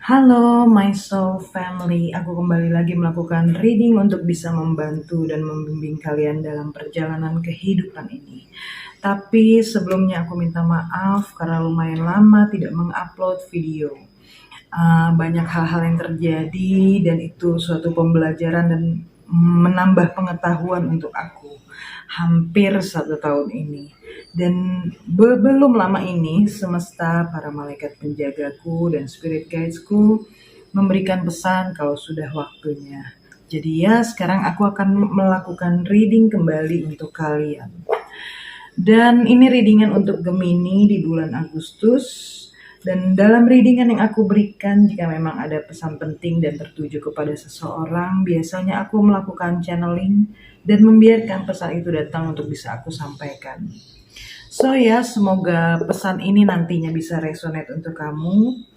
Halo my soul family, aku kembali lagi melakukan reading untuk bisa membantu dan membimbing kalian dalam perjalanan kehidupan ini. Tapi sebelumnya aku minta maaf karena lumayan lama tidak mengupload video. Banyak hal-hal yang terjadi dan itu suatu pembelajaran dan menambah pengetahuan untuk aku. Hampir 1 tahun ini. Dan belum lama ini semesta, para malaikat penjagaku dan spirit guidesku memberikan pesan kalau sudah waktunya. Jadi ya sekarang aku akan melakukan reading kembali untuk kalian. Dan ini readingan untuk Gemini di bulan Agustus. Dan dalam readingan yang aku berikan, jika memang ada pesan penting dan tertuju kepada seseorang, biasanya aku melakukan channeling dan membiarkan pesan itu datang untuk bisa aku sampaikan. So ya, semoga pesan ini nantinya bisa resonate untuk kamu.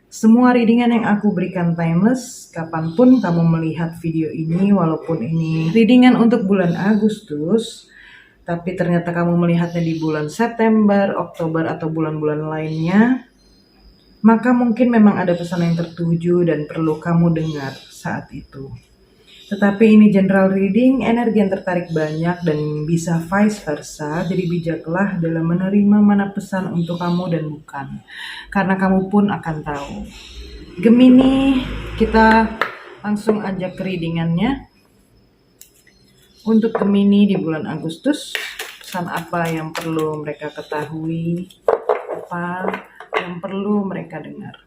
Semua readingan yang aku berikan timeless, kapanpun kamu melihat video ini, walaupun ini readingan untuk bulan Agustus, tapi ternyata kamu melihatnya di bulan September, Oktober, atau bulan-bulan lainnya, maka mungkin memang ada pesan yang tertuju dan perlu kamu dengar saat itu. Tetapi ini general reading, energi yang tertarik banyak dan bisa vice versa. Jadi bijaklah dalam menerima mana pesan untuk kamu dan bukan. Karena kamu pun akan tahu. Gemini, kita langsung aja ke readingannya. Untuk Gemini di bulan Agustus, pesan apa yang perlu mereka ketahui, apa yang perlu mereka dengar.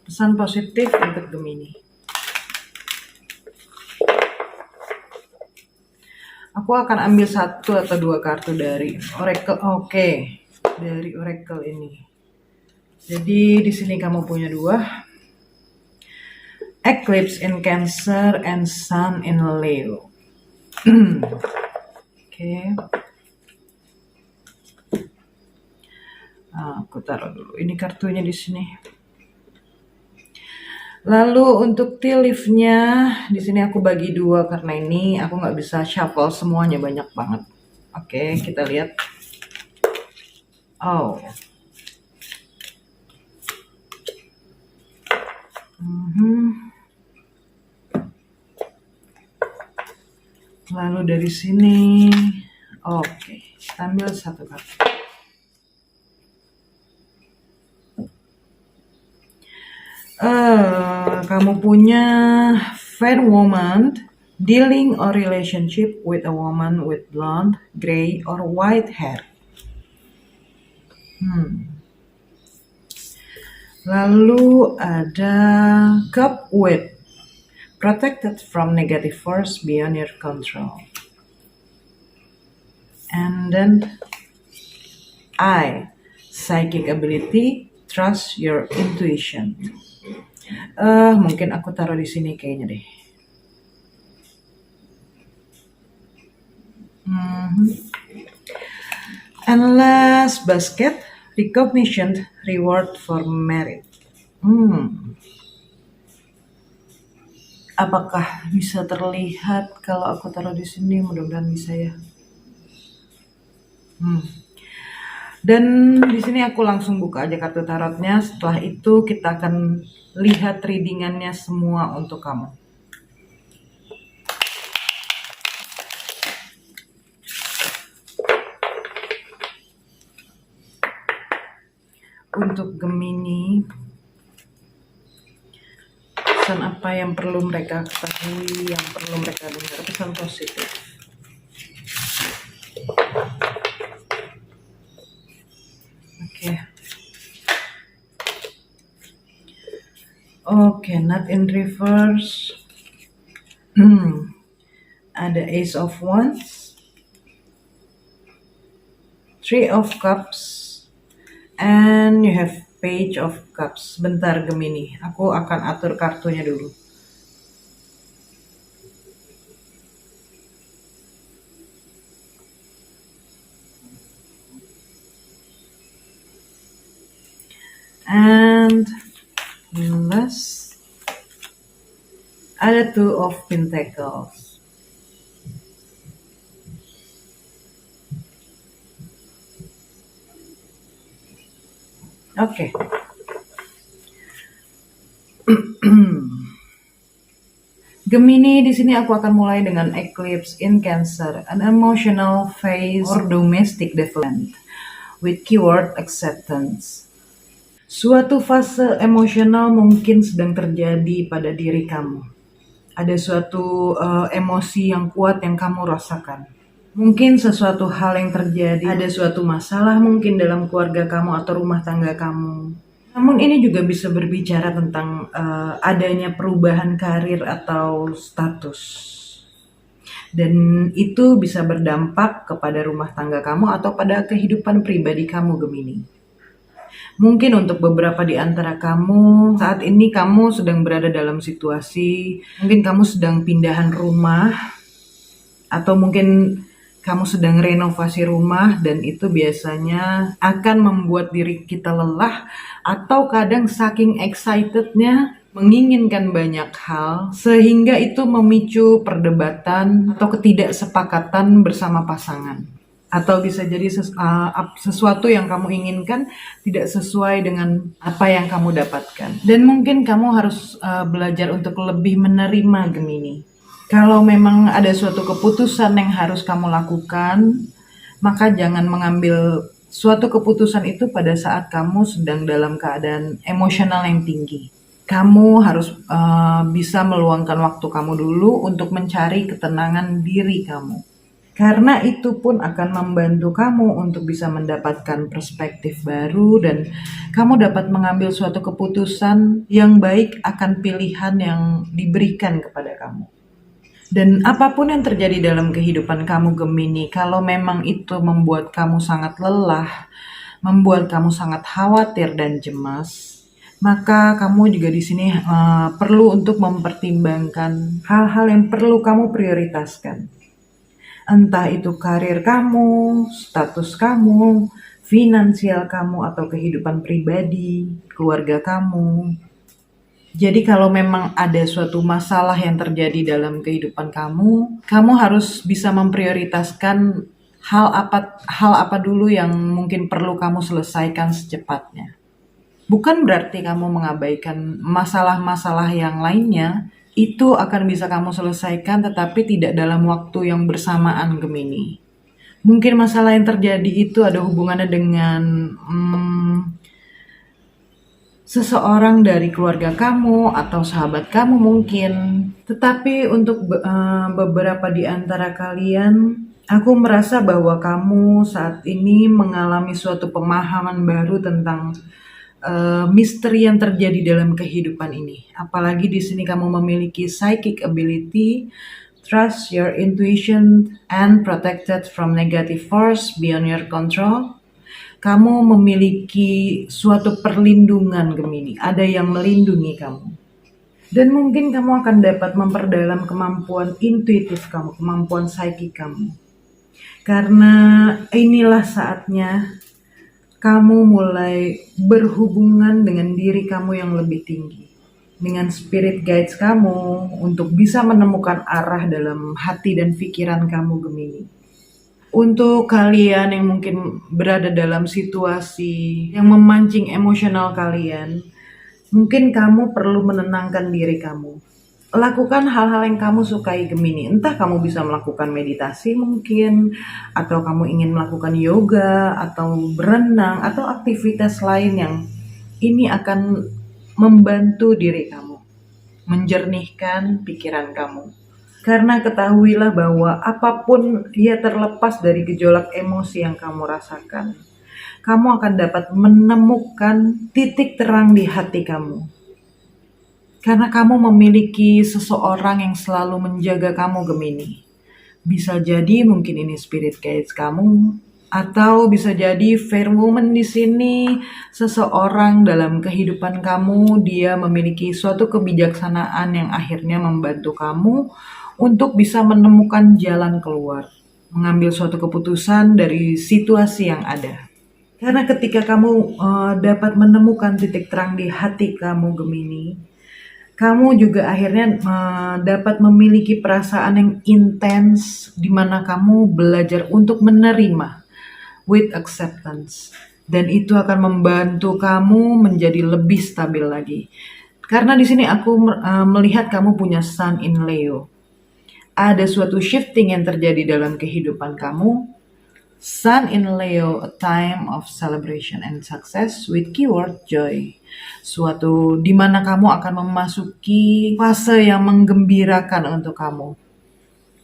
Pesan positif untuk Gemini. Aku akan ambil 1 atau 2 kartu dari Oracle. Oke, dari Oracle ini. Jadi di sini kamu punya 2. Eclipse in Cancer and Sun in Leo. Oke. Aku taruh dulu. Ini kartunya di sini. Lalu untuk tea leaf-nya di sini aku bagi 2 karena ini aku nggak bisa shuffle semuanya, banyak banget. Oke, kita lihat. Oh. Lalu dari sini, oke, kita ambil 1 kartu. Kamu punya fair woman dealing or relationship with a woman with blonde, gray, or white hair. Lalu ada cup with protected from negative force beyond your control. And then psychic ability, trust your intuition. Mungkin aku taruh di sini kayaknya deh. Endless basket, recognition, reward for merit. Apakah bisa terlihat kalau aku taruh di sini? Mudah-mudahan bisa ya. Dan di sini aku langsung buka aja kartu tarotnya. Setelah itu kita akan lihat readingannya semua untuk kamu. Untuk Gemini, pesan apa yang perlu mereka ketahui, yang perlu mereka dengar, pesan positif. Oke, not in reverse. Ada Ace of Wands, 3 of Cups, and you have Page of Cups. Bentar Gemini, aku akan atur kartunya dulu. And last, ada 2 of Pentacles. Oke. Gemini, di sini aku akan mulai dengan eclipse in Cancer, an emotional phase or domestic development with keyword acceptance. Suatu fase emosional mungkin sedang terjadi pada diri kamu. Ada suatu emosi yang kuat yang kamu rasakan. Mungkin sesuatu hal yang terjadi, ada suatu masalah mungkin dalam keluarga kamu atau rumah tangga kamu. Namun ini juga bisa berbicara tentang adanya perubahan karir atau status. Dan itu bisa berdampak kepada rumah tangga kamu atau pada kehidupan pribadi kamu, Gemini. Mungkin untuk beberapa di antara kamu, saat ini kamu sedang berada dalam situasi, mungkin kamu sedang pindahan rumah, atau mungkin kamu sedang renovasi rumah, dan itu biasanya akan membuat diri kita lelah, atau kadang saking excitednya menginginkan banyak hal, sehingga itu memicu perdebatan atau ketidaksepakatan bersama pasangan. Atau bisa jadi sesuatu yang kamu inginkan tidak sesuai dengan apa yang kamu dapatkan. Dan mungkin kamu harus belajar untuk lebih menerima, Gemini. Kalau memang ada suatu keputusan yang harus kamu lakukan, maka jangan mengambil suatu keputusan itu pada saat kamu sedang dalam keadaan emosional yang tinggi. Kamu harus bisa meluangkan waktu kamu dulu untuk mencari ketenangan diri kamu. Karena itu pun akan membantu kamu untuk bisa mendapatkan perspektif baru dan kamu dapat mengambil suatu keputusan yang baik akan pilihan yang diberikan kepada kamu. Dan apapun yang terjadi dalam kehidupan kamu, Gemini, kalau memang itu membuat kamu sangat lelah, membuat kamu sangat khawatir dan cemas, maka kamu juga di sini perlu untuk mempertimbangkan hal-hal yang perlu kamu prioritaskan. Entah itu karir kamu, status kamu, finansial kamu, atau kehidupan pribadi, keluarga kamu. Jadi kalau memang ada suatu masalah yang terjadi dalam kehidupan kamu harus bisa memprioritaskan hal apa dulu yang mungkin perlu kamu selesaikan secepatnya. Bukan berarti kamu mengabaikan masalah-masalah yang lainnya, itu akan bisa kamu selesaikan tetapi tidak dalam waktu yang bersamaan, Gemini. Mungkin masalah yang terjadi itu ada hubungannya dengan seseorang dari keluarga kamu atau sahabat kamu mungkin. Tetapi untuk beberapa di antara kalian, aku merasa bahwa kamu saat ini mengalami suatu pemahaman baru tentang misteri yang terjadi dalam kehidupan ini. Apalagi di sini kamu memiliki psychic ability, trust your intuition, and protected from negative force beyond your control. Kamu memiliki suatu perlindungan, Gemini. Ada yang melindungi kamu. Dan mungkin kamu akan dapat memperdalam kemampuan intuitif kamu, kemampuan psychic kamu. Karena inilah saatnya kamu mulai berhubungan dengan diri kamu yang lebih tinggi, dengan spirit guides kamu untuk bisa menemukan arah dalam hati dan pikiran kamu, Gemini. Untuk kalian yang mungkin berada dalam situasi yang memancing emosional kalian, mungkin kamu perlu menenangkan diri kamu. Lakukan hal-hal yang kamu sukai, Gemini. Entah kamu bisa melakukan meditasi mungkin, atau kamu ingin melakukan yoga, atau berenang, atau aktivitas lain yang ini akan membantu diri kamu, menjernihkan pikiran kamu. Karena ketahuilah bahwa apapun ia terlepas dari gejolak emosi yang kamu rasakan, kamu akan dapat menemukan titik terang di hati kamu. Karena kamu memiliki seseorang yang selalu menjaga kamu, Gemini. Bisa jadi mungkin ini spirit guides kamu, atau bisa jadi fair woman di sini, seseorang dalam kehidupan kamu, dia memiliki suatu kebijaksanaan yang akhirnya membantu kamu untuk bisa menemukan jalan keluar, mengambil suatu keputusan dari situasi yang ada. Karena ketika kamu dapat menemukan titik terang di hati kamu, Gemini, kamu juga akhirnya dapat memiliki perasaan yang intens di mana kamu belajar untuk menerima with acceptance. Dan itu akan membantu kamu menjadi lebih stabil lagi. Karena di sini aku melihat kamu punya Sun in Leo. Ada suatu shifting yang terjadi dalam kehidupan kamu. Sun in Leo, a time of celebration and success with keyword joy. Suatu di mana kamu akan memasuki fase yang menggembirakan untuk kamu,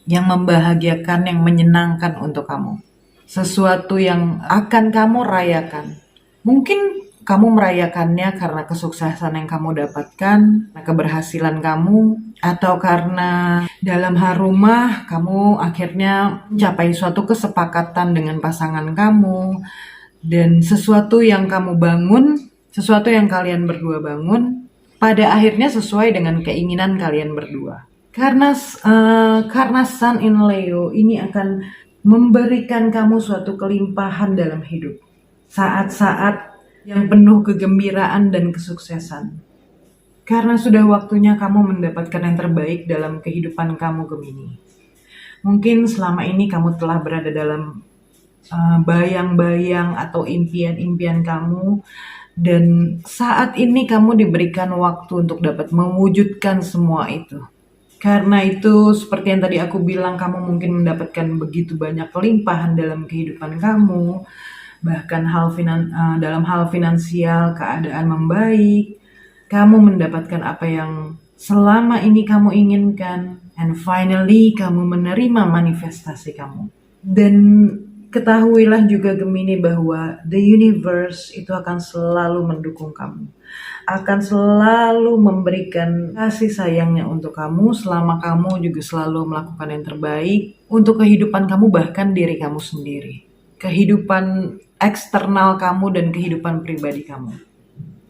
yang membahagiakan, yang menyenangkan untuk kamu. Sesuatu yang akan kamu rayakan. Mungkin kamu merayakannya karena kesuksesan yang kamu dapatkan, keberhasilan kamu, atau karena dalam hal rumah kamu akhirnya mencapai suatu kesepakatan dengan pasangan kamu, dan sesuatu yang kamu bangun, sesuatu yang kalian berdua bangun, pada akhirnya sesuai dengan keinginan kalian berdua. Karena Sun in Leo ini akan memberikan kamu suatu kelimpahan dalam hidup. Saat-saat yang penuh kegembiraan dan kesuksesan. Karena sudah waktunya kamu mendapatkan yang terbaik dalam kehidupan kamu, Gemini. Mungkin selama ini kamu telah berada dalam bayang-bayang atau impian-impian kamu, dan saat ini kamu diberikan waktu untuk dapat mewujudkan semua itu. Karena itu, seperti yang tadi aku bilang, kamu mungkin mendapatkan begitu banyak kelimpahan dalam kehidupan kamu, bahkan dalam hal finansial keadaan membaik, kamu mendapatkan apa yang selama ini kamu inginkan, and finally kamu menerima manifestasi kamu. Dan ketahuilah juga, Gemini, bahwa the universe itu akan selalu mendukung kamu, akan selalu memberikan kasih sayangnya untuk kamu selama kamu juga selalu melakukan yang terbaik untuk kehidupan kamu, bahkan diri kamu sendiri, kehidupan eksternal kamu dan kehidupan pribadi kamu.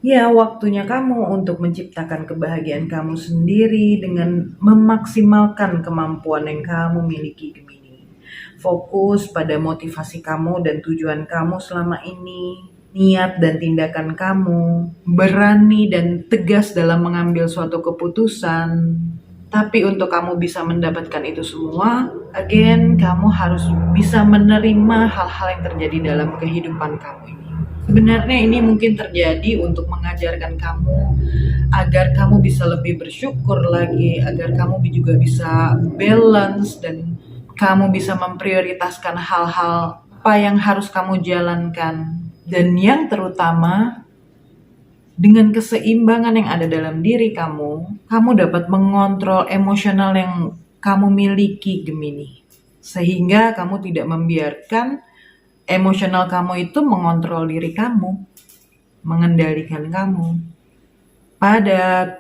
Ya, waktunya kamu untuk menciptakan kebahagiaan kamu sendiri dengan memaksimalkan kemampuan yang kamu miliki, Gemini. Fokus pada motivasi kamu dan tujuan kamu selama ini, niat dan tindakan kamu, berani dan tegas dalam mengambil suatu keputusan. Tapi untuk kamu bisa mendapatkan itu semua, again, kamu harus bisa menerima hal-hal yang terjadi dalam kehidupan kamu ini. Sebenarnya ini mungkin terjadi untuk mengajarkan kamu agar kamu bisa lebih bersyukur lagi, agar kamu juga bisa balance dan kamu bisa memprioritaskan hal-hal apa yang harus kamu jalankan. Dan yang terutama, dengan keseimbangan yang ada dalam diri kamu, kamu dapat mengontrol emosional yang kamu miliki, Gemini. Sehingga kamu tidak membiarkan emosional kamu itu mengontrol diri kamu, mengendalikan kamu. Pada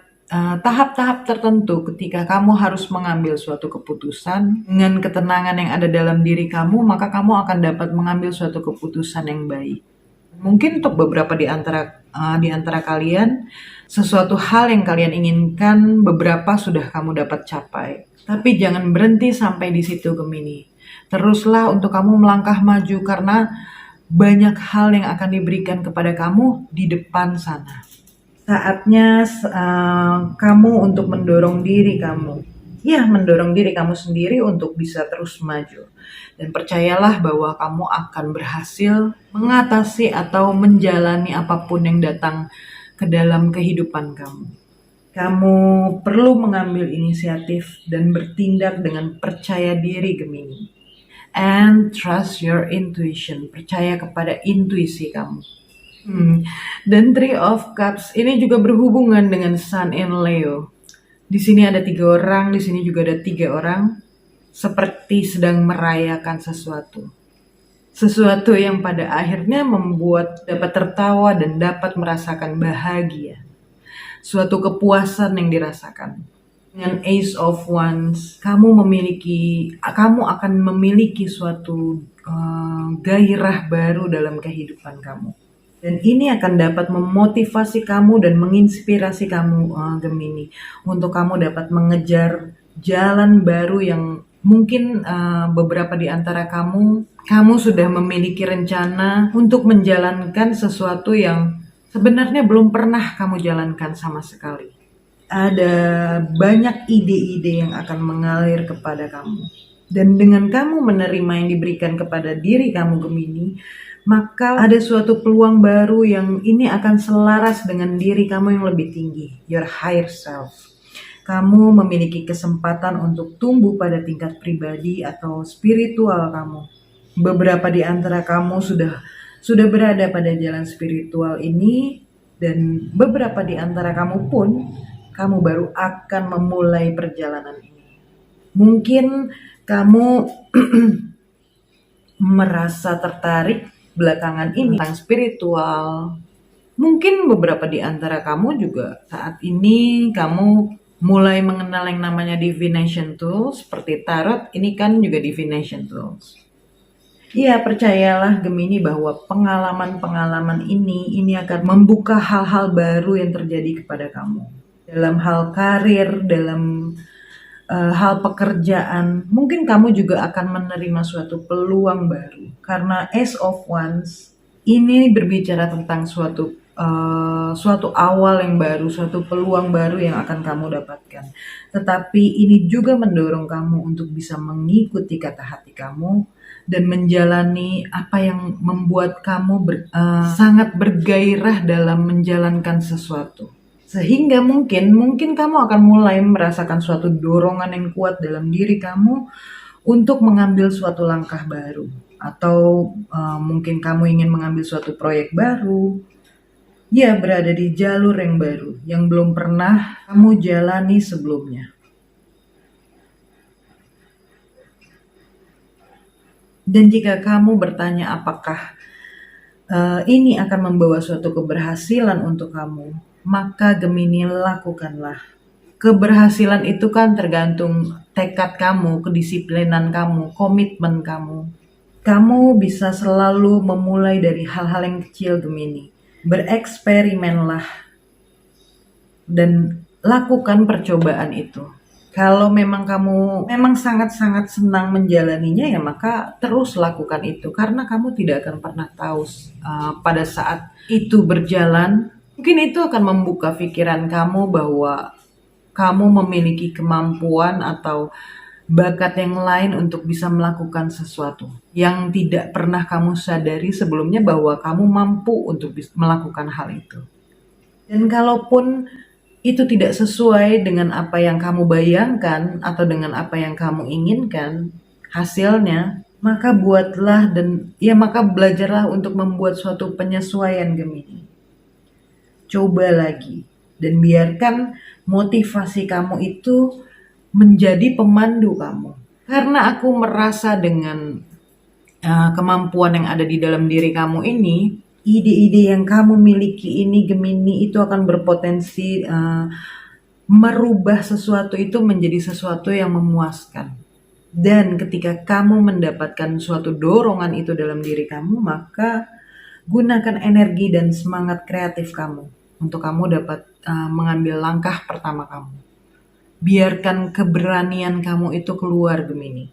tahap-tahap tertentu, ketika kamu harus mengambil suatu keputusan dengan ketenangan yang ada dalam diri kamu, maka kamu akan dapat mengambil suatu keputusan yang baik. Mungkin untuk beberapa di antara kalian, sesuatu hal yang kalian inginkan beberapa sudah kamu dapat capai. Tapi jangan berhenti sampai di situ, Gemini. Teruslah untuk kamu melangkah maju, karena banyak hal yang akan diberikan kepada kamu di depan sana. Saatnya kamu untuk mendorong diri kamu. Ya, mendorong diri kamu sendiri untuk bisa terus maju. Dan percayalah bahwa kamu akan berhasil mengatasi atau menjalani apapun yang datang ke dalam kehidupan kamu. Kamu perlu mengambil inisiatif dan bertindak dengan percaya diri, Gemini. And trust your intuition. Percaya kepada intuisi kamu. Dan Three of Cups ini juga berhubungan dengan Sun in Leo. Di sini ada 3 orang, di sini juga ada 3 orang, seperti sedang merayakan sesuatu. Sesuatu yang pada akhirnya membuat dapat tertawa dan dapat merasakan bahagia. Suatu kepuasan yang dirasakan. Dengan Ace of Wands, kamu akan memiliki suatu gairah baru dalam kehidupan kamu. Dan ini akan dapat memotivasi kamu dan menginspirasi kamu, Gemini, untuk kamu dapat mengejar jalan baru yang mungkin beberapa di antara kamu sudah memiliki rencana untuk menjalankan sesuatu yang sebenarnya belum pernah kamu jalankan sama sekali. Ada banyak ide-ide yang akan mengalir kepada kamu. Dan dengan kamu menerima yang diberikan kepada diri kamu, Gemini, maka ada suatu peluang baru yang ini akan selaras dengan diri kamu yang lebih tinggi, your higher self. Kamu memiliki kesempatan untuk tumbuh pada tingkat pribadi atau spiritual kamu. Beberapa di antara kamu sudah berada pada jalan spiritual ini, dan beberapa di antara kamu pun kamu baru akan memulai perjalanan ini. Mungkin kamu merasa tertarik belakangan ini tentang spiritual. Mungkin beberapa di antara kamu juga saat ini kamu mulai mengenal yang namanya divination tools, seperti tarot. Ini kan juga divination tools. Ya, percayalah Gemini bahwa pengalaman-pengalaman ini akan membuka hal-hal baru yang terjadi kepada kamu. Dalam hal karir, dalam hal pekerjaan, mungkin kamu juga akan menerima suatu peluang baru. Karena Ace of Wands ini berbicara tentang suatu awal yang baru, suatu peluang baru yang akan kamu dapatkan. Tetapi ini juga mendorong kamu untuk bisa mengikuti kata hati kamu dan menjalani apa yang membuat kamu sangat bergairah dalam menjalankan sesuatu. Sehingga mungkin kamu akan mulai merasakan suatu dorongan yang kuat dalam diri kamu untuk mengambil suatu langkah baru. Atau mungkin kamu ingin mengambil suatu proyek baru. Ya, berada di jalur yang baru, yang belum pernah kamu jalani sebelumnya. Dan jika kamu bertanya apakah ini akan membawa suatu keberhasilan untuk kamu, maka Gemini, lakukanlah. Keberhasilan itu kan tergantung tekad kamu, kedisiplinan kamu, komitmen kamu. Kamu bisa selalu memulai dari hal-hal yang kecil, Gemini. Bereksperimenlah dan lakukan percobaan itu. Kalau memang kamu sangat-sangat senang menjalaninya, ya maka terus lakukan itu. Karena kamu tidak akan pernah tahu pada saat itu berjalan, mungkin itu akan membuka pikiran kamu bahwa kamu memiliki kemampuan atau bakat yang lain untuk bisa melakukan sesuatu yang tidak pernah kamu sadari sebelumnya bahwa kamu mampu untuk melakukan hal itu. Dan kalaupun itu tidak sesuai dengan apa yang kamu bayangkan atau dengan apa yang kamu inginkan hasilnya, maka buatlah maka belajarlah untuk membuat suatu penyesuaian, Gemini. Coba lagi dan biarkan motivasi kamu itu menjadi pemandu kamu. Karena aku merasa dengan kemampuan yang ada di dalam diri kamu ini, ide-ide yang kamu miliki ini, Gemini, itu akan berpotensi merubah sesuatu itu menjadi sesuatu yang memuaskan. Dan ketika kamu mendapatkan suatu dorongan itu dalam diri kamu, maka gunakan energi dan semangat kreatif kamu untuk kamu dapat mengambil langkah pertama kamu. Biarkan keberanian kamu itu keluar, Gemini.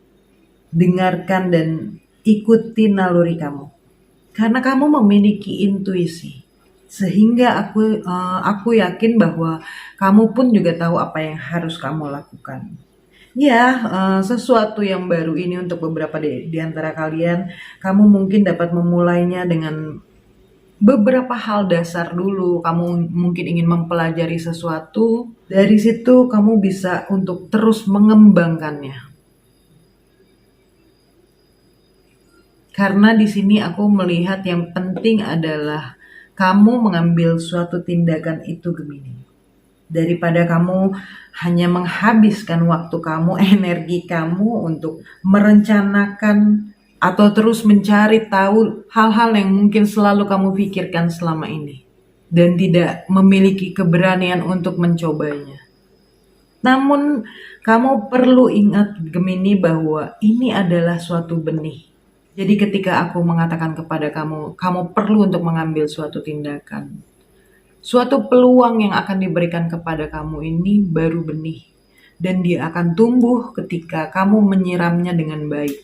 Dengarkan dan ikuti naluri kamu. Karena kamu memiliki intuisi, sehingga aku yakin bahwa kamu pun juga tahu apa yang harus kamu lakukan. Ya, sesuatu yang baru ini untuk beberapa di antara kalian, kamu mungkin dapat memulainya dengan beberapa hal dasar dulu. Kamu mungkin ingin mempelajari sesuatu, dari situ kamu bisa untuk terus mengembangkannya. Karena di sini aku melihat yang penting adalah kamu mengambil suatu tindakan itu, Gemini. Daripada kamu hanya menghabiskan waktu kamu, energi kamu untuk merencanakan atau terus mencari tahu hal-hal yang mungkin selalu kamu pikirkan selama ini dan tidak memiliki keberanian untuk mencobanya. Namun kamu perlu ingat, Gemini, bahwa ini adalah suatu benih. Jadi ketika aku mengatakan kepada kamu, kamu perlu untuk mengambil suatu tindakan. Suatu peluang yang akan diberikan kepada kamu ini baru benih. Dan dia akan tumbuh ketika kamu menyiramnya dengan baik.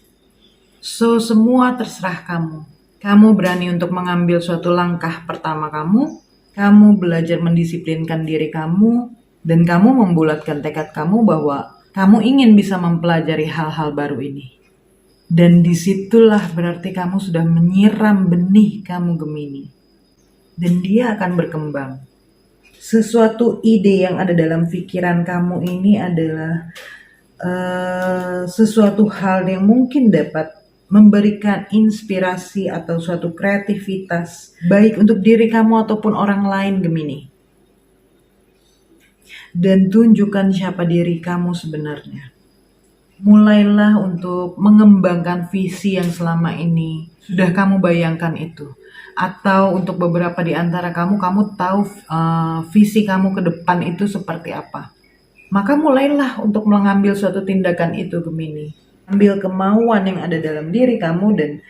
So, semua terserah kamu. Kamu berani untuk mengambil suatu langkah pertama kamu. Kamu belajar mendisiplinkan diri kamu. Dan kamu membulatkan tekad kamu bahwa kamu ingin bisa mempelajari hal-hal baru ini. Dan disitulah berarti kamu sudah menyiram benih kamu Gemini. Dan dia akan berkembang. Sesuatu ide yang ada dalam pikiran kamu ini adalah sesuatu hal yang mungkin dapat memberikan inspirasi atau suatu kreativitas baik untuk diri kamu ataupun orang lain Gemini. Dan tunjukkan siapa diri kamu sebenarnya. Mulailah untuk mengembangkan visi yang selama ini sudah kamu bayangkan itu. Atau untuk beberapa di antara kamu tahu visi kamu ke depan itu seperti apa. Maka mulailah untuk mengambil suatu tindakan itu Gemini. Ambil kemauan yang ada dalam diri kamu dan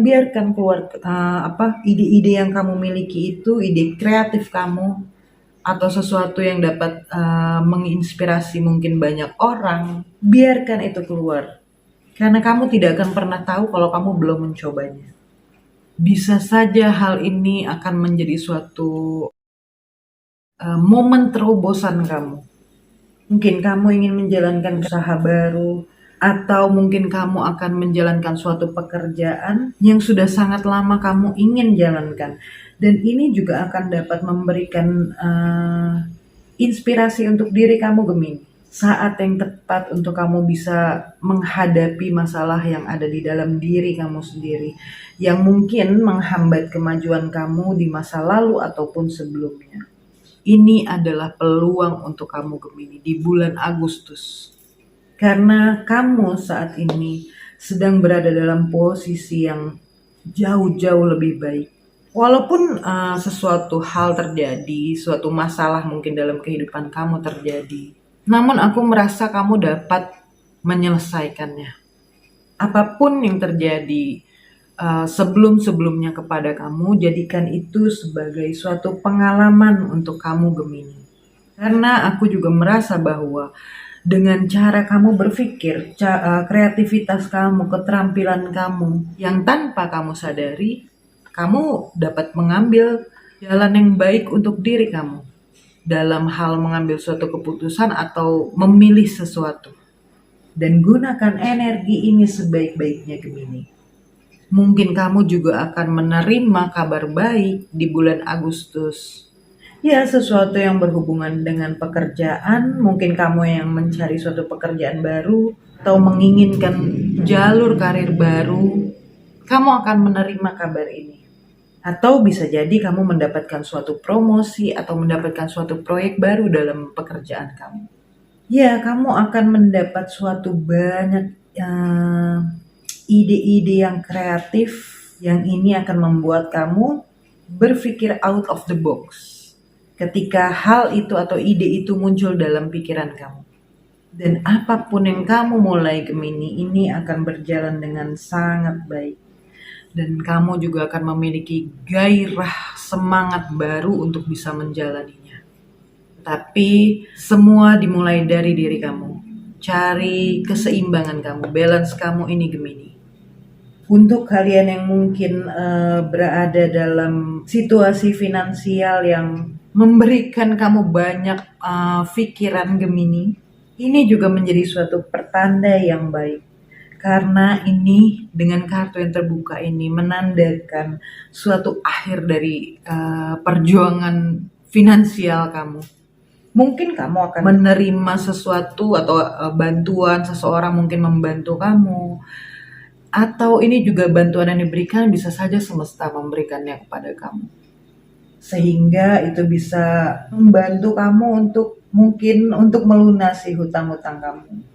biarkan keluar ide-ide yang kamu miliki itu, ide kreatif kamu atau sesuatu yang dapat menginspirasi mungkin banyak orang. Biarkan itu keluar. Karena kamu tidak akan pernah tahu kalau kamu belum mencobanya. Bisa saja hal ini akan menjadi suatu momen terobosan kamu. Mungkin kamu ingin menjalankan usaha baru, atau mungkin kamu akan menjalankan suatu pekerjaan yang sudah sangat lama kamu ingin jalankan. Dan ini juga akan dapat memberikan inspirasi untuk diri kamu Gemini. Saat yang tepat untuk kamu bisa menghadapi masalah yang ada di dalam diri kamu sendiri, yang mungkin menghambat kemajuan kamu di masa lalu ataupun sebelumnya. Ini adalah peluang untuk kamu Gemini di bulan Agustus. Karena kamu saat ini sedang berada dalam posisi yang jauh-jauh lebih baik. Walaupun sesuatu hal terjadi, suatu masalah mungkin dalam kehidupan kamu terjadi, namun aku merasa kamu dapat menyelesaikannya. Apapun yang terjadi sebelum-sebelumnya kepada kamu, jadikan itu sebagai suatu pengalaman untuk kamu Gemini. Karena aku juga merasa bahwa dengan cara kamu berpikir, kreativitas kamu, keterampilan kamu, yang tanpa kamu sadari, kamu dapat mengambil jalan yang baik untuk diri kamu dalam hal mengambil suatu keputusan atau memilih sesuatu. Dan gunakan energi ini sebaik-baiknya Gemini. Mungkin kamu juga akan menerima kabar baik di bulan Agustus. Ya, sesuatu yang berhubungan dengan pekerjaan, mungkin kamu yang mencari suatu pekerjaan baru atau menginginkan jalur karir baru, kamu akan menerima kabar ini. Atau bisa jadi kamu mendapatkan suatu promosi atau mendapatkan suatu proyek baru dalam pekerjaan kamu. Ya, kamu akan mendapat suatu banyak ide-ide yang kreatif yang ini akan membuat kamu berpikir out of the box. Ketika hal itu atau ide itu muncul dalam pikiran kamu. Dan apapun yang kamu mulai Gemini, ini akan berjalan dengan sangat baik. Dan kamu juga akan memiliki gairah semangat baru untuk bisa menjalaninya. Tapi semua dimulai dari diri kamu. Cari keseimbangan kamu, balance kamu ini Gemini. Untuk kalian yang mungkin berada dalam situasi finansial yang memberikan kamu banyak pikiran Gemini, ini juga menjadi suatu pertanda yang baik. Karena ini dengan kartu yang terbuka ini menandakan suatu akhir dari perjuangan finansial kamu. Mungkin kamu akan menerima sesuatu atau bantuan seseorang mungkin membantu kamu. Atau ini juga bantuan yang diberikan bisa saja semesta memberikannya kepada kamu. Sehingga itu bisa membantu kamu untuk melunasi hutang-hutang kamu.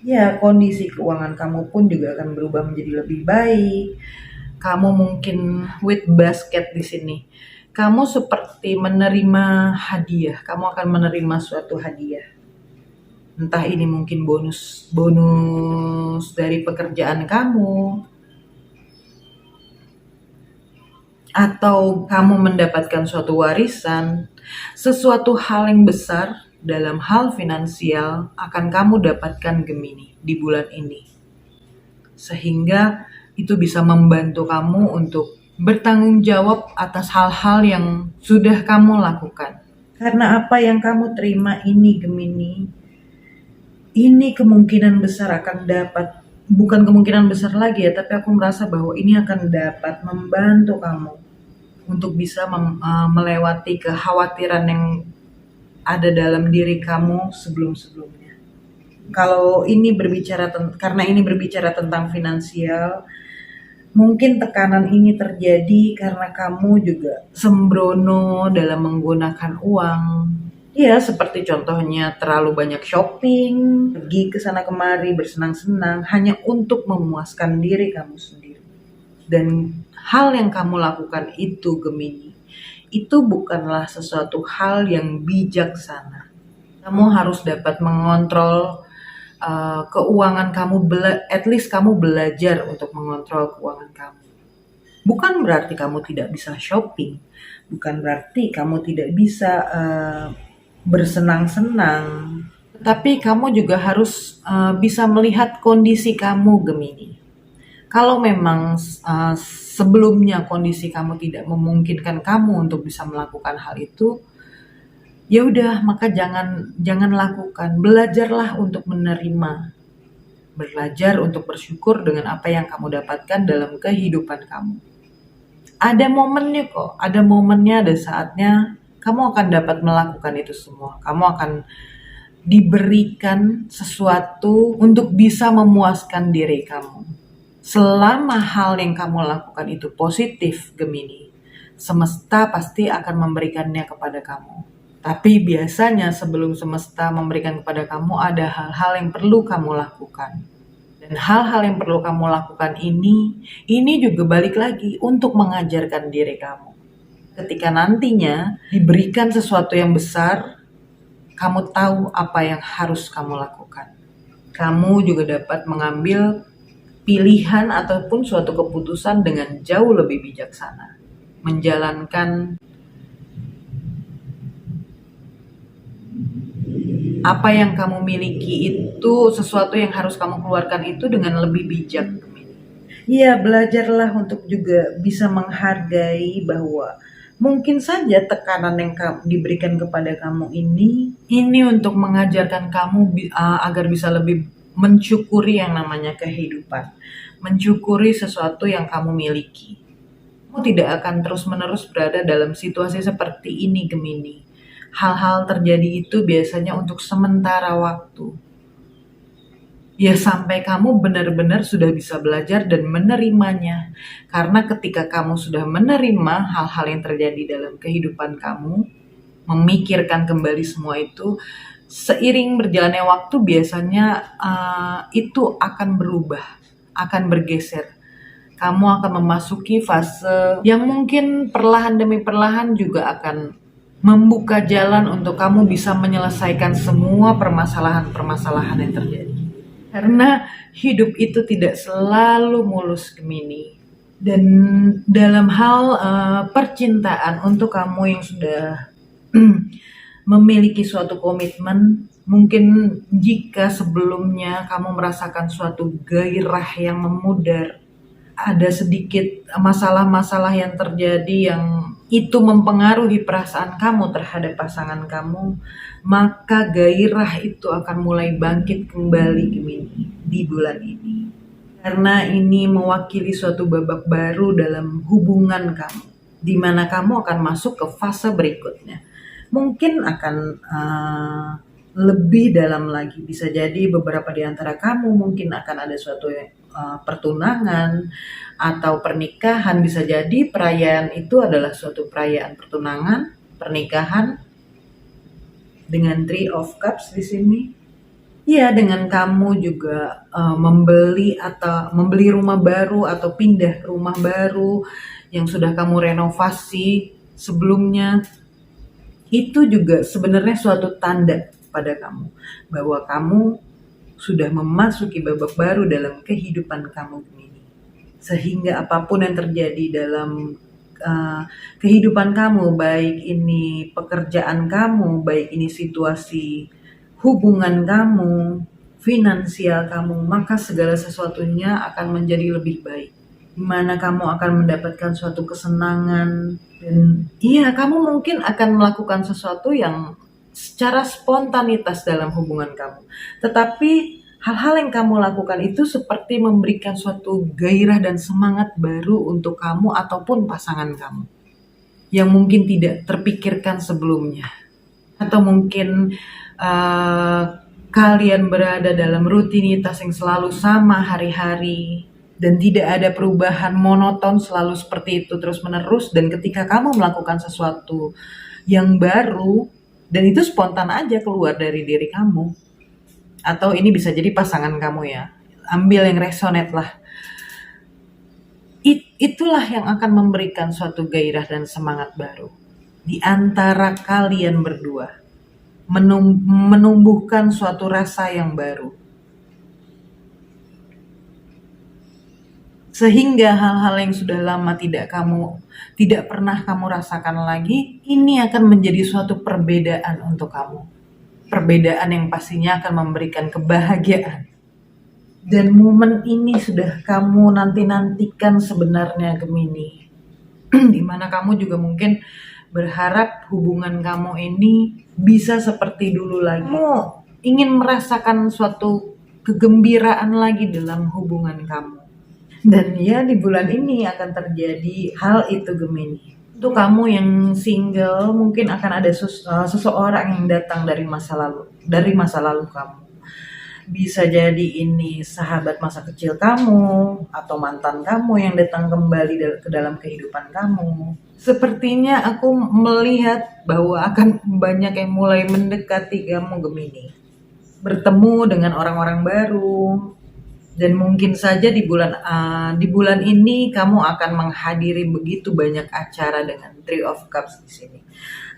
Ya, kondisi keuangan kamu pun juga akan berubah menjadi lebih baik. Kamu mungkin with basket di sini. Kamu seperti menerima hadiah. Kamu akan menerima suatu hadiah. Entah ini mungkin bonus dari pekerjaan kamu, atau kamu mendapatkan suatu warisan, sesuatu hal yang besar dalam hal finansial akan kamu dapatkan Gemini di bulan ini. Sehingga itu bisa membantu kamu untuk bertanggung jawab atas hal-hal yang sudah kamu lakukan. Karena apa yang kamu terima ini Gemini, ini kemungkinan besar akan dapat bukan kemungkinan besar lagi ya, tapi aku merasa bahwa ini akan dapat membantu kamu untuk bisa melewati kekhawatiran yang ada dalam diri kamu sebelum-sebelumnya. Kalau ini karena ini berbicara tentang finansial, mungkin tekanan ini terjadi karena kamu juga sembrono dalam menggunakan uang. Ya, seperti contohnya terlalu banyak shopping, pergi ke sana kemari, bersenang-senang, hanya untuk memuaskan diri kamu sendiri. Dan hal yang kamu lakukan itu, Gemini, itu bukanlah sesuatu hal yang bijaksana. Kamu harus dapat mengontrol keuangan kamu, at least kamu belajar untuk mengontrol keuangan kamu. Bukan berarti kamu tidak bisa shopping, bukan berarti kamu tidak bisa bersenang-senang, tapi kamu juga harus bisa melihat kondisi kamu, Gemini. Kalau memang sebelumnya kondisi kamu tidak memungkinkan kamu untuk bisa melakukan hal itu, ya udah, maka jangan lakukan. Belajarlah untuk menerima. Belajar untuk bersyukur dengan apa yang kamu dapatkan dalam kehidupan kamu. Ada momennya kok, ada saatnya kamu akan dapat melakukan itu semua. Kamu akan diberikan sesuatu untuk bisa memuaskan diri kamu. Selama hal yang kamu lakukan itu positif, Gemini, semesta pasti akan memberikannya kepada kamu. Tapi biasanya sebelum semesta memberikan kepada kamu, ada hal-hal yang perlu kamu lakukan. Dan hal-hal yang perlu kamu lakukan ini juga balik lagi untuk mengajarkan diri kamu. Ketika nantinya diberikan sesuatu yang besar, kamu tahu apa yang harus kamu lakukan. Kamu juga dapat mengambil pilihan ataupun suatu keputusan dengan jauh lebih bijaksana. Menjalankan apa yang kamu miliki itu, sesuatu yang harus kamu keluarkan itu dengan lebih bijak. Iya, belajarlah untuk juga bisa menghargai bahwa mungkin saja tekanan yang diberikan kepada kamu ini untuk mengajarkan kamu agar bisa lebih mensyukuri yang namanya kehidupan, mensyukuri sesuatu yang kamu miliki. Kamu tidak akan terus-menerus berada dalam situasi seperti ini, Gemini. Hal-hal terjadi itu biasanya untuk sementara waktu. Ya, sampai kamu benar-benar sudah bisa belajar dan menerimanya. Karena ketika kamu sudah menerima hal-hal yang terjadi dalam kehidupan kamu, memikirkan kembali semua itu, seiring berjalannya waktu biasanya itu akan berubah, akan bergeser. Kamu akan memasuki fase yang mungkin perlahan demi perlahan juga akan membuka jalan untuk kamu bisa menyelesaikan semua permasalahan-permasalahan yang terjadi. Karena hidup itu tidak selalu mulus, Gemini. Dan dalam hal percintaan, untuk kamu yang sudah memiliki suatu komitmen, mungkin jika sebelumnya kamu merasakan suatu gairah yang memudar, ada sedikit masalah-masalah yang terjadi yang itu mempengaruhi perasaan kamu terhadap pasangan kamu, maka gairah itu akan mulai bangkit kembali, Gemini, di bulan ini. Karena ini mewakili suatu babak baru dalam hubungan kamu, di mana kamu akan masuk ke fase berikutnya. Mungkin akan lebih dalam lagi. Bisa jadi beberapa di antara kamu mungkin akan ada suatu pertunangan atau pernikahan. Bisa jadi perayaan itu adalah suatu perayaan pertunangan, pernikahan, dengan Three of Cups di sini. Ya, dengan kamu juga membeli rumah baru atau pindah ke rumah baru yang sudah kamu renovasi sebelumnya. Itu juga sebenarnya suatu tanda pada kamu bahwa kamu sudah memasuki babak baru dalam kehidupan kamu ini. Sehingga apapun yang terjadi dalam kehidupan kamu, baik ini pekerjaan kamu, baik ini situasi hubungan kamu, finansial kamu, maka segala sesuatunya akan menjadi lebih baik. Dimana kamu akan mendapatkan suatu kesenangan, dan iya, kamu mungkin akan melakukan sesuatu yang secara spontanitas dalam hubungan kamu. Tetapi hal-hal yang kamu lakukan itu seperti memberikan suatu gairah dan semangat baru untuk kamu ataupun pasangan kamu yang mungkin tidak terpikirkan sebelumnya. Atau mungkin kalian berada dalam rutinitas yang selalu sama hari-hari dan tidak ada perubahan, monoton selalu seperti itu terus-menerus, dan ketika kamu melakukan sesuatu yang baru dan itu spontan aja keluar dari diri kamu, atau ini bisa jadi pasangan kamu ya, ambil yang resonate lah, itulah yang akan memberikan suatu gairah dan semangat baru di antara kalian berdua, menumbuhkan suatu rasa yang baru, sehingga hal-hal yang sudah lama tidak pernah kamu rasakan lagi, ini akan menjadi suatu perbedaan untuk kamu, perbedaan yang pastinya akan memberikan kebahagiaan. Dan momen ini sudah kamu nantikan sebenarnya, Gemini. Dimana kamu juga mungkin berharap hubungan kamu ini bisa seperti dulu lagi. Kamu ingin merasakan suatu kegembiraan lagi dalam hubungan kamu. Dan ya, di bulan ini akan terjadi hal itu, Gemini. Untuk kamu yang single, mungkin akan ada seseorang yang datang dari masa lalu kamu. Bisa jadi ini sahabat masa kecil kamu atau mantan kamu yang datang kembali ke dalam kehidupan kamu. Sepertinya aku melihat bahwa akan banyak yang mulai mendekati kamu, Gemini. Bertemu dengan orang-orang baru. Dan mungkin saja di bulan ini kamu akan menghadiri begitu banyak acara dengan Three of Cups di sini.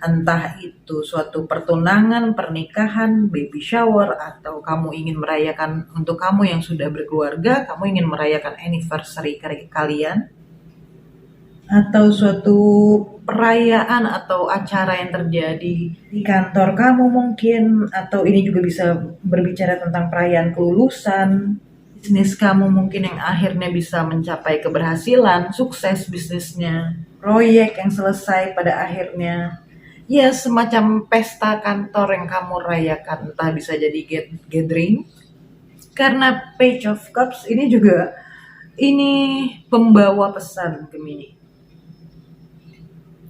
Entah itu suatu pertunangan, pernikahan, baby shower, atau kamu ingin merayakan, untuk kamu yang sudah berkeluarga, kamu ingin merayakan anniversary kalian, atau suatu perayaan atau acara yang terjadi di kantor kamu mungkin, atau ini juga bisa berbicara tentang perayaan kelulusan, bisnis kamu mungkin yang akhirnya bisa mencapai keberhasilan, sukses bisnisnya, proyek yang selesai pada akhirnya. Ya, semacam pesta kantor yang kamu rayakan, entah bisa jadi gathering. Karena Page of Cups ini juga pembawa pesan, Gemini.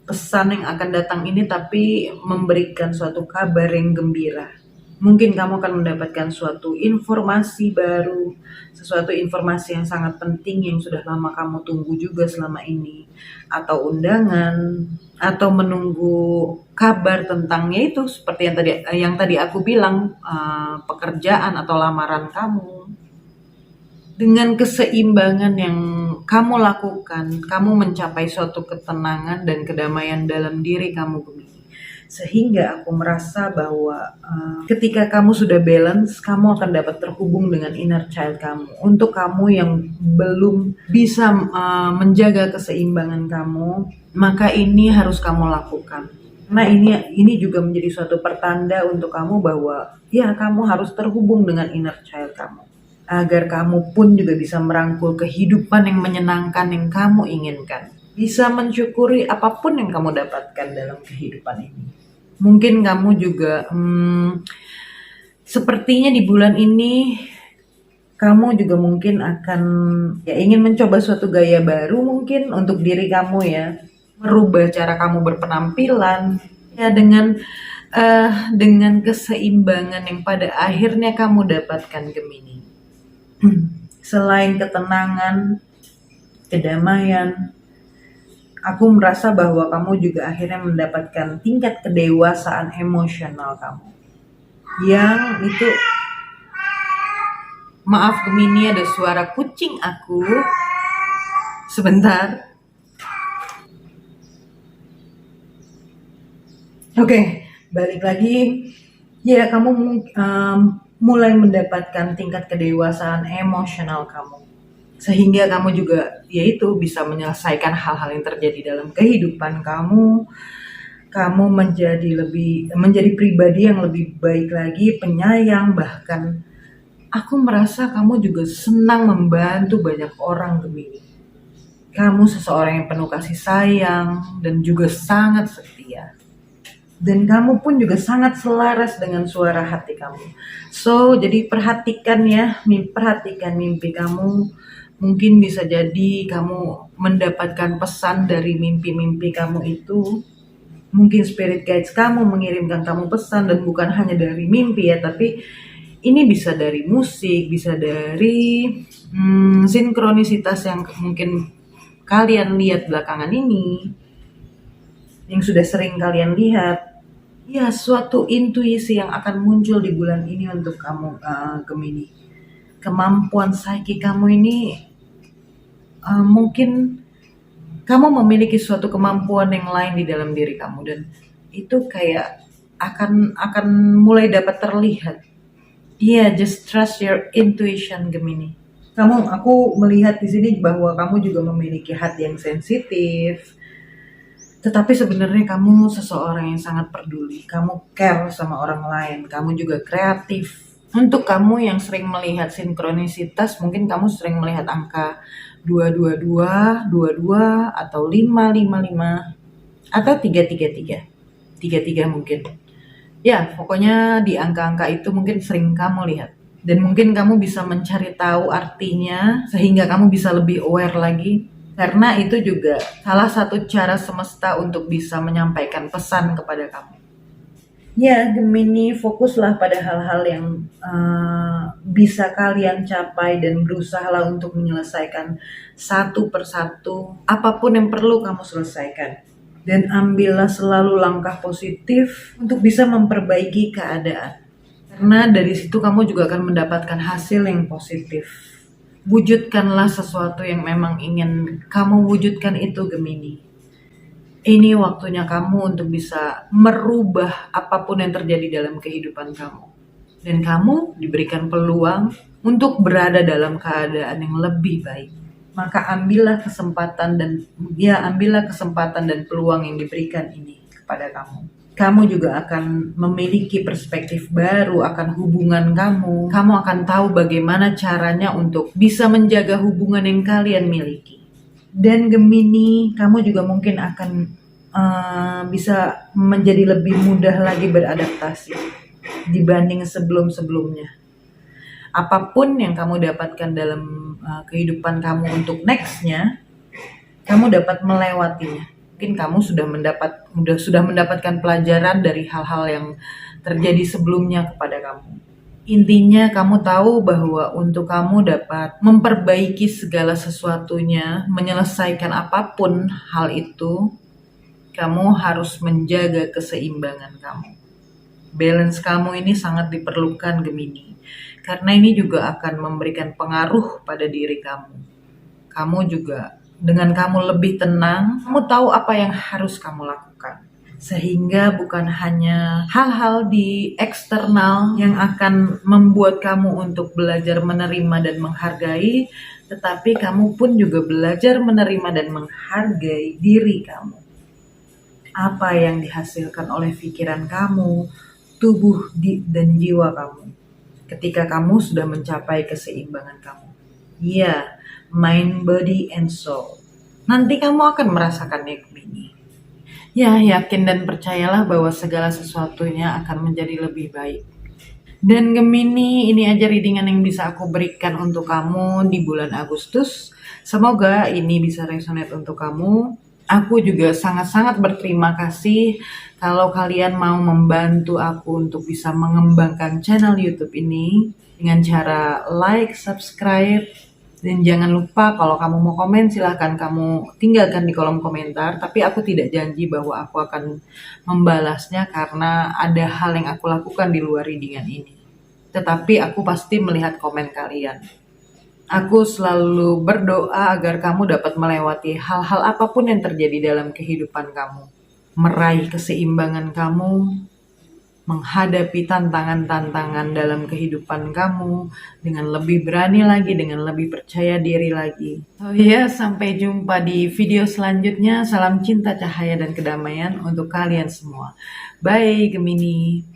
Pesan yang akan datang ini tapi memberikan suatu kabar yang gembira. Mungkin kamu akan mendapatkan suatu informasi baru, sesuatu informasi yang sangat penting yang sudah lama kamu tunggu juga selama ini, atau undangan, atau menunggu kabar tentang yaitu seperti yang tadi aku bilang, pekerjaan atau lamaran kamu. Dengan keseimbangan yang kamu lakukan, kamu mencapai suatu ketenangan dan kedamaian dalam diri kamu, Gemini. Sehingga aku merasa bahwa ketika kamu sudah balance, kamu akan dapat terhubung dengan inner child kamu. Untuk kamu yang belum bisa menjaga keseimbangan kamu, maka ini harus kamu lakukan. Nah, ini juga menjadi suatu pertanda untuk kamu bahwa ya, kamu harus terhubung dengan inner child kamu, agar kamu pun juga bisa merangkul kehidupan yang menyenangkan yang kamu inginkan. Bisa mensyukuri apapun yang kamu dapatkan dalam kehidupan ini. Mungkin kamu juga sepertinya di bulan ini kamu juga mungkin akan ingin mencoba suatu gaya baru mungkin untuk diri kamu ya. Merubah cara kamu berpenampilan ya, dengan keseimbangan yang pada akhirnya kamu dapatkan, Gemini. Selain ketenangan, kedamaian, aku merasa bahwa kamu juga akhirnya mendapatkan tingkat kedewasaan emosional kamu. Yang itu, maaf Gemini, ada suara kucing aku. Sebentar. Oke, balik lagi. Ya, kamu mulai mendapatkan tingkat kedewasaan emosional kamu. Sehingga kamu juga yaitu bisa menyelesaikan hal-hal yang terjadi dalam kehidupan kamu. Kamu menjadi pribadi yang lebih baik lagi, penyayang, bahkan aku merasa kamu juga senang membantu banyak orang, Gemini. Kamu seseorang yang penuh kasih sayang dan juga sangat setia. dan kamu pun juga sangat selaras dengan suara hati kamu. So, jadi perhatikan ya, perhatikan mimpi kamu. Mungkin bisa jadi kamu mendapatkan pesan dari mimpi-mimpi kamu itu. Mungkin spirit guides kamu mengirimkan kamu pesan, dan bukan hanya dari mimpi ya, tapi ini bisa dari musik, bisa dari sinkronisitas yang mungkin kalian lihat belakangan ini, yang sudah sering kalian lihat. Ya, suatu intuisi yang akan muncul di bulan ini untuk kamu, Gemini. Kemampuan psyche kamu ini, mungkin kamu memiliki suatu kemampuan yang lain di dalam diri kamu, dan itu kayak akan mulai dapat terlihat. Iya, just trust your intuition, Gemini. Aku melihat di sini bahwa kamu juga memiliki hati yang sensitif, tetapi sebenarnya kamu seseorang yang sangat peduli. Kamu care sama orang lain. Kamu juga kreatif. Untuk kamu yang sering melihat sinkronisitas, mungkin kamu sering melihat angka 222, 22, atau 555, atau 333. 33 mungkin. Ya, pokoknya di angka-angka itu mungkin sering kamu lihat. Dan mungkin kamu bisa mencari tahu artinya, sehingga kamu bisa lebih aware lagi. Karena itu juga salah satu cara semesta untuk bisa menyampaikan pesan kepada kamu. Ya, Gemini, fokuslah pada hal-hal yang bisa kalian capai dan berusahalah untuk menyelesaikan satu persatu apapun yang perlu kamu selesaikan. Dan ambillah selalu langkah positif untuk bisa memperbaiki keadaan. Karena dari situ kamu juga akan mendapatkan hasil yang positif. Wujudkanlah sesuatu yang memang ingin kamu wujudkan itu, Gemini. Ini waktunya kamu untuk bisa merubah apapun yang terjadi dalam kehidupan kamu. Dan kamu diberikan peluang untuk berada dalam keadaan yang lebih baik. Maka ambillah kesempatan dan peluang yang diberikan ini kepada kamu. Kamu juga akan memiliki perspektif baru akan hubungan kamu. Kamu akan tahu bagaimana caranya untuk bisa menjaga hubungan yang kalian miliki. Dan Gemini, kamu juga mungkin akan bisa menjadi lebih mudah lagi beradaptasi dibanding sebelum-sebelumnya. Apapun yang kamu dapatkan dalam kehidupan kamu untuk nextnya, kamu dapat melewatinya. Mungkin kamu sudah mendapatkan pelajaran dari hal-hal yang terjadi sebelumnya kepada kamu. Intinya kamu tahu bahwa untuk kamu dapat memperbaiki segala sesuatunya, menyelesaikan apapun hal itu, kamu harus menjaga keseimbangan kamu. Balance kamu ini sangat diperlukan, Gemini. Karena ini juga akan memberikan pengaruh pada diri kamu. Kamu juga dengan kamu lebih tenang, kamu tahu apa yang harus kamu lakukan. Sehingga bukan hanya hal-hal di eksternal yang akan membuat kamu untuk belajar menerima dan menghargai, tetapi kamu pun juga belajar menerima dan menghargai diri kamu. Apa yang dihasilkan oleh pikiran kamu, tubuh dan jiwa kamu, ketika kamu sudah mencapai keseimbangan kamu. Iya, mind, body, and soul. Nanti kamu akan merasakannya, Gemini. Ya, yakin dan percayalah bahwa segala sesuatunya akan menjadi lebih baik. Dan Gemini, ini aja readingan yang bisa aku berikan untuk kamu di bulan Agustus. Semoga ini bisa resonate untuk kamu. Aku juga sangat-sangat berterima kasih kalau kalian mau membantu aku untuk bisa mengembangkan channel YouTube ini dengan cara like, subscribe, dan jangan lupa kalau kamu mau komen silahkan kamu tinggalkan di kolom komentar. Tapi aku tidak janji bahwa aku akan membalasnya karena ada hal yang aku lakukan di luar readingan ini. Tetapi aku pasti melihat komen kalian. Aku selalu berdoa agar kamu dapat melewati hal-hal apapun yang terjadi dalam kehidupan kamu. Meraih keseimbangan kamu, menghadapi tantangan-tantangan dalam kehidupan kamu dengan lebih berani lagi, dengan lebih percaya diri lagi. Oh ya, sampai jumpa di video selanjutnya. Salam cinta, cahaya, dan kedamaian untuk kalian semua. Bye, Gemini.